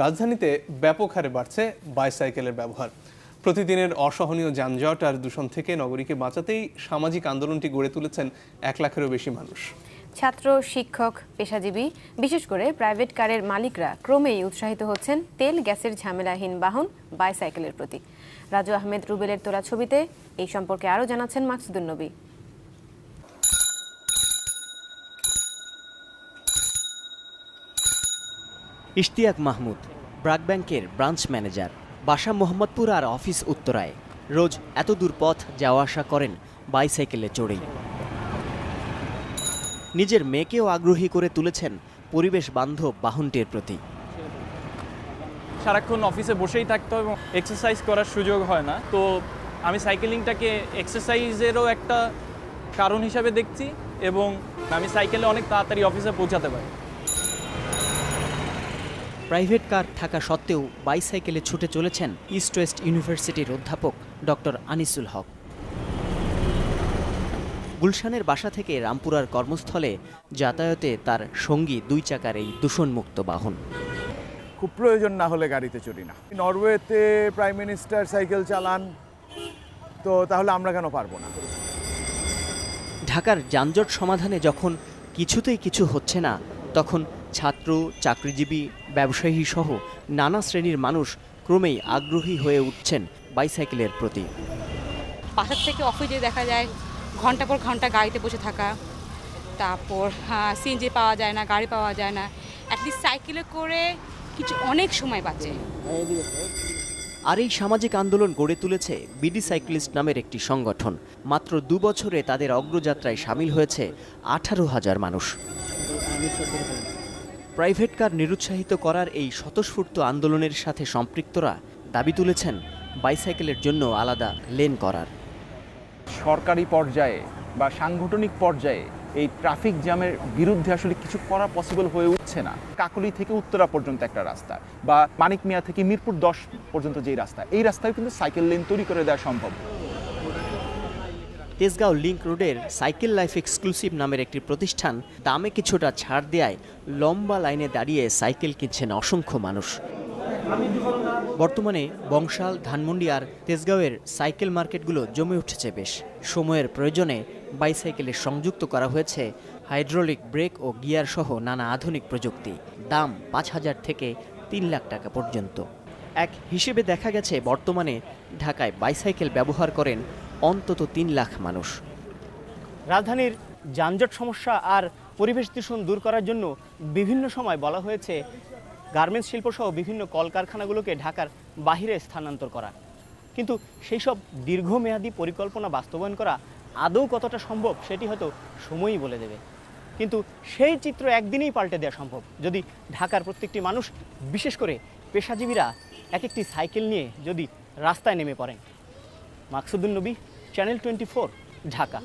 রাজধানীতে ব্যাপক হারে বাড়ছে বাইসাইকেলের ব্যবহার। প্রতিদিনের অসহনীয় যানজট আর দূষণ থেকে নগরীকে বাঁচাতেই সামাজিক আন্দোলনটি গড়ে তুলেছেন 1 লাখেরও বেশি মানুষ। ছাত্র, শিক্ষক, পেশাজীবী, বিশেষ করে প্রাইভেট কারের মালিকরা ক্রমেই উৎসাহিত হচ্ছেন তেল গ্যাসের ঝামেলাহীন বাহন বাইসাইকেলের প্রতি। রাজু আহমেদ রুবেলের তোলা ছবিতে এই সম্পর্কে আরও জানাচ্ছেন মাকসুদুন নবী। ইশতিয়াক মাহমুদ ব্র্যাক ব্যাংকের ব্রাঞ্চ ম্যানেজার। বাসা মোহাম্মদপুর আর অফিস উত্তরায়। রোজ এত দূর পথ যাওয়া আসা করেন বাইসাইকেলে চড়েই। নিজের মেয়েকেও আগ্রহী করে তুলেছেন পরিবেশ বান্ধব বাহনটির প্রতি। সারাক্ষণ অফিসে বসেই থাকতে হয় এবং এক্সারসাইজ করার সুযোগ হয় না, তো আমি সাইকেলিংটাকে এক্সারসাইজেরও একটা কারণ হিসাবে দেখছি এবং আমি সাইকেলে অনেক তাড়াতাড়ি অফিসে পৌঁছাতে পারি। প্রাইভেট কার থাকা সত্ত্বেও বাইসাইকেলে ছুটে চলেছেন ইস্ট ওয়েস্ট ইউনিভার্সিটির অধ্যাপক ডক্টর আনিসুল হক। গুলশানের বাসা থেকে রামপুরার কর্মস্থলে যাতায়াতে তার সঙ্গী 2 চাকার এই দূষণমুক্ত বাহন। খুব প্রয়োজন না হলে গাড়িতে চড়ি না। নরওয়েতে প্রাইম মিনিস্টার সাইকেল চালান, তো তাহলে আমরা কেন পারবো না? ঢাকার যানজট সমাধানে যখন কিছুতেই কিছু হচ্ছে না, তখন ছাত্র, চাকরিজীবী, ব্যবসায়ী সহ নানা শ্রেণীর মানুষ ক্রমেই আগ্রহী হয়ে উঠছেন বাইসাইকেলের প্রতি। বাসার থেকে অফিসে দেখা যায় ঘন্টা পর ঘন্টা গাড়িতে বসে থাকা, তারপর সিএনজি পাওয়া যায় না, গাড়ি পাওয়া যায় না। অ্যাটলিস্ট সাইকেলে করে কিছু অনেক সময় বাঁচে। আর এই সামাজিক আন্দোলন গড়ে তুলেছে বিডি সাইক্লিস্ট নামের একটি সংগঠন। মাত্র 2 বছরে তাদের অগ্রযাত্রায় সামিল হয়েছে 18,000 মানুষ। প্রাইভেট কার নিরুৎসাহিত করার এই স্বতঃস্ফূর্ত আন্দোলনের সাথে সম্পৃক্তরা দাবি তুলেছেন বাইসাইকেলের জন্য আলাদা লেন করার। সরকারি পর্যায়ে বা সাংগঠনিক পর্যায়ে এই ট্রাফিক জ্যামের বিরুদ্ধে আসলে কিছু করা পসিবল হয়ে উঠছে না। কাকলী থেকে উত্তরা পর্যন্ত একটা রাস্তা, বা মানিক মিয়া থেকে মিরপুর 10 পর্যন্ত যেই রাস্তা, এই রাস্তায় কিন্তু সাইকেল লেন তৈরি করে দেওয়া সম্ভব। তেজগাঁও লিংক রোডের সাইকেল লাইফ এক্সক্লুসিভ নামের একটি প্রতিষ্ঠান দামে কিছুটা ছাড় দেয় লম্বা লাইনে দাঁড়িয়ে সাইকেল কিনছেন অসংখ্য মানুষ। বর্তমানে বংশাল, ধানমন্ডি আর তেজগাঁওয়ের সাইকেল মার্কেটগুলো জমে উঠেছে বেশ। সময়ের প্রয়োজনে বাইসাইকেলে সংযুক্ত করা হয়েছে হাইড্রোলিক ব্রেক ও গিয়ার সহ নানা আধুনিক প্রযুক্তি। দাম 5,000 থেকে 3 লাখ টাকা পর্যন্ত। এক হিসেবে দেখা গেছে বর্তমানে ঢাকায় বাইসাইকেল ব্যবহার করেন অন্তত 3 লাখ মানুষ। রাজধানীর যানজট সমস্যা আর পরিবেশ দূষণ দূর করার জন্য বিভিন্ন সময় বলা হয়েছে গার্মেন্টস শিল্পসহ বিভিন্ন কলকারখানাগুলোকে ঢাকার বাহিরে স্থানান্তর করা, কিন্তু সেই সব দীর্ঘমেয়াদী পরিকল্পনা বাস্তবায়ন করা আদৌ কতটা সম্ভব সেটি হয়তো সময়ই বলে দেবে। কিন্তু সেই চিত্র একদিনেই পাল্টে দেওয়া সম্ভব যদি ঢাকার প্রত্যেকটি মানুষ, বিশেষ করে পেশাজীবীরা, একটি সাইকেল নিয়ে যদি রাস্তায় নেমে পড়েন। মাকসুদুন নবী, চ্যানেল 24, ঢাকা।